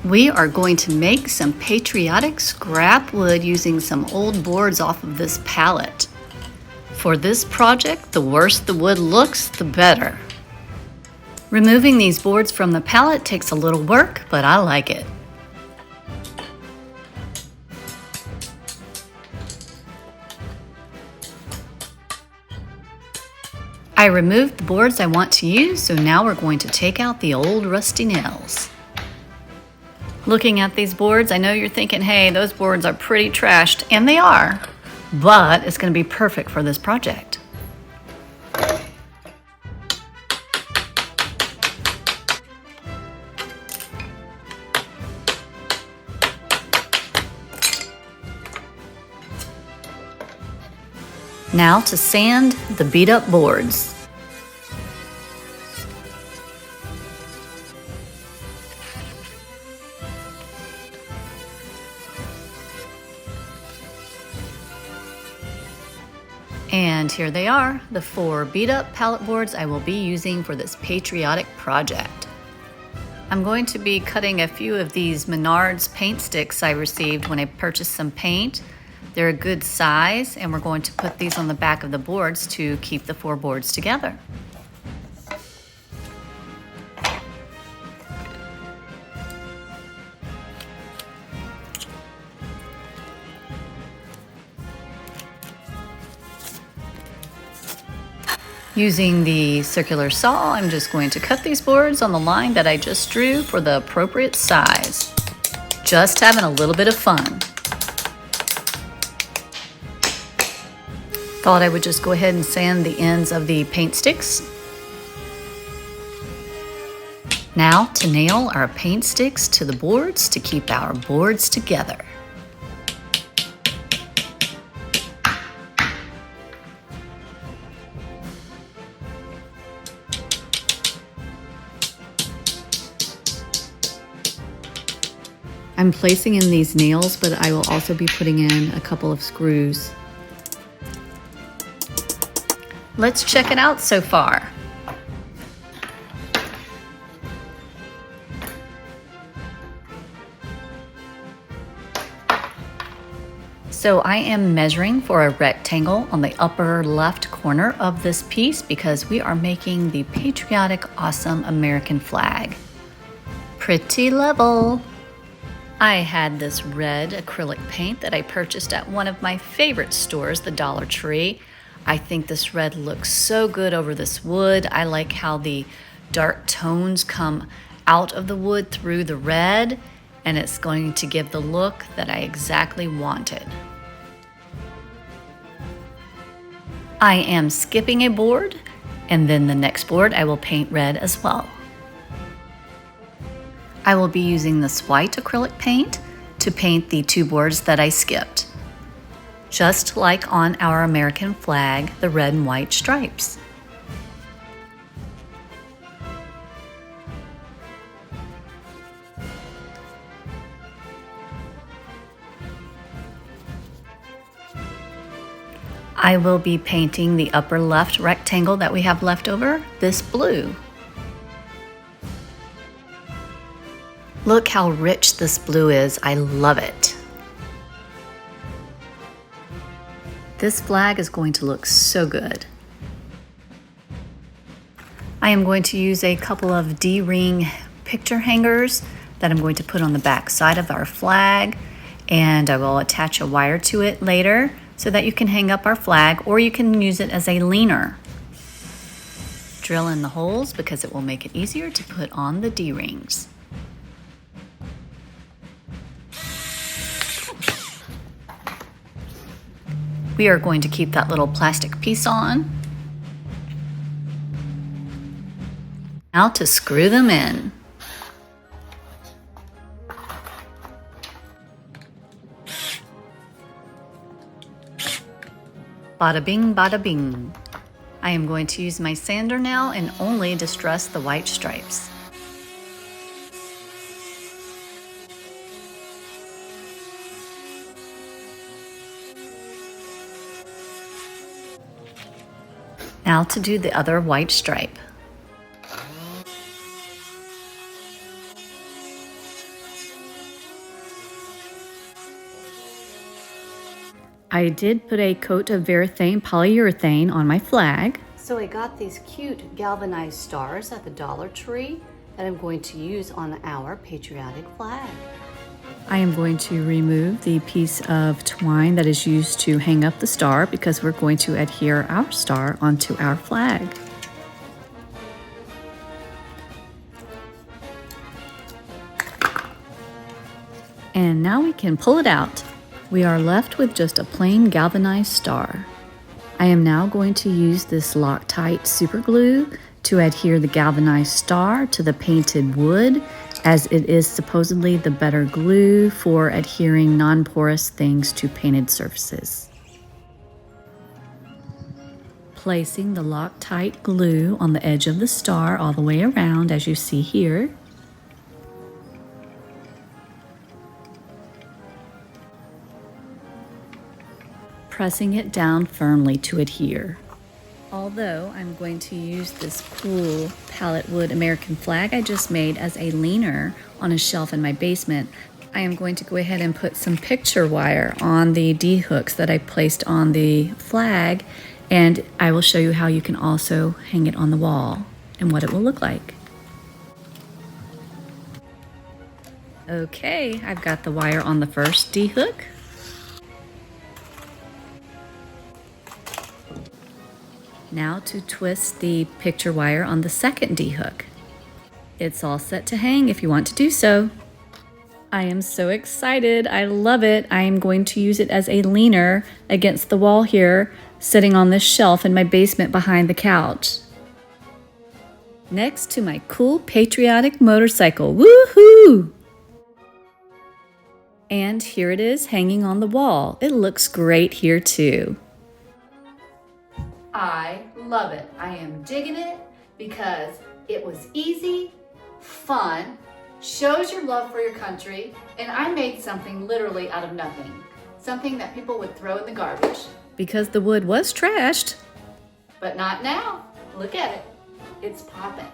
We are going to make some patriotic scrap wood using some old boards off of this pallet. For this project, the worse the wood looks, the better. Removing these boards from the pallet takes a little work, but I like it. I removed the boards I want to use, so now we're going to take out the old rusty nails. Looking at these boards, I know you're thinking, hey, those boards are pretty trashed, and they are, but it's going to be perfect for this project. Now to sand the beat up boards. And here they are, the 4 beat up pallet boards I will be using for this patriotic project. I'm going to be cutting a few of these Menards paint sticks I received when I purchased some paint. They're a good size, and we're going to put these on the back of the boards to keep the 4 boards together. Using the circular saw, I'm just going to cut these boards on the line that I just drew for the appropriate size. Just having a little bit of fun. Thought I would just go ahead and sand the ends of the paint sticks. Now to nail our paint sticks to the boards to keep our boards together. I'm placing in these nails, but I will also be putting in a couple of screws. Let's check it out so far. So I am measuring for a rectangle on the upper left corner of this piece because we are making the patriotic, awesome American flag. Pretty level. I had this red acrylic paint that I purchased at one of my favorite stores, the Dollar Tree. I think this red looks so good over this wood. I like how the dark tones come out of the wood through the red, and it's going to give the look that I exactly wanted. I am skipping a board, and then the next board I will paint red as well. I will be using this white acrylic paint to paint the 2 boards that I skipped. Just like on our American flag, the red and white stripes. I will be painting the upper left rectangle that we have left over, this blue. Look how rich this blue is. I love it. This flag is going to look so good. I am going to use a couple of D-ring picture hangers that I'm going to put on the back side of our flag, and I will attach a wire to it later so that you can hang up our flag, or you can use it as a leaner. Drill in the holes because it will make it easier to put on the D-rings. We are going to keep that little plastic piece on. Now to screw them in. Bada bing, bada bing. I am going to use my sander now and only distress the white stripes. Now to do the other white stripe. I did put a coat of polyurethane on my flag. So I got these cute galvanized stars at the Dollar Tree that I'm going to use on our patriotic flag. I am going to remove the piece of twine that is used to hang up the star because we're going to adhere our star onto our flag. And now we can pull it out. We are left with just a plain galvanized star. I am now going to use this Loctite super glue to adhere the galvanized star to the painted wood, as it is supposedly the better glue for adhering non-porous things to painted surfaces. Placing the Loctite glue on the edge of the star all the way around, as you see here. Pressing it down firmly to adhere. Although I'm going to use this cool pallet wood American flag I just made as a leaner on a shelf in my basement, I am going to go ahead and put some picture wire on the D-hooks that I placed on the flag, and I will show you how you can also hang it on the wall and what it will look like. Okay, I've got the wire on the first D-hook. Now to twist the picture wire on the second D-hook. It's all set to hang if you want to do so. I am so excited. I love it. I am going to use it as a leaner against the wall here, sitting on this shelf in my basement behind the couch. Next to my cool patriotic motorcycle. Woohoo! And here it is hanging on the wall. It looks great here too. I love it. I am digging it because it was easy, fun, shows your love for your country, and I made something literally out of nothing. Something that people would throw in the garbage. Because the wood was trashed. But not now. Look at it. It's popping.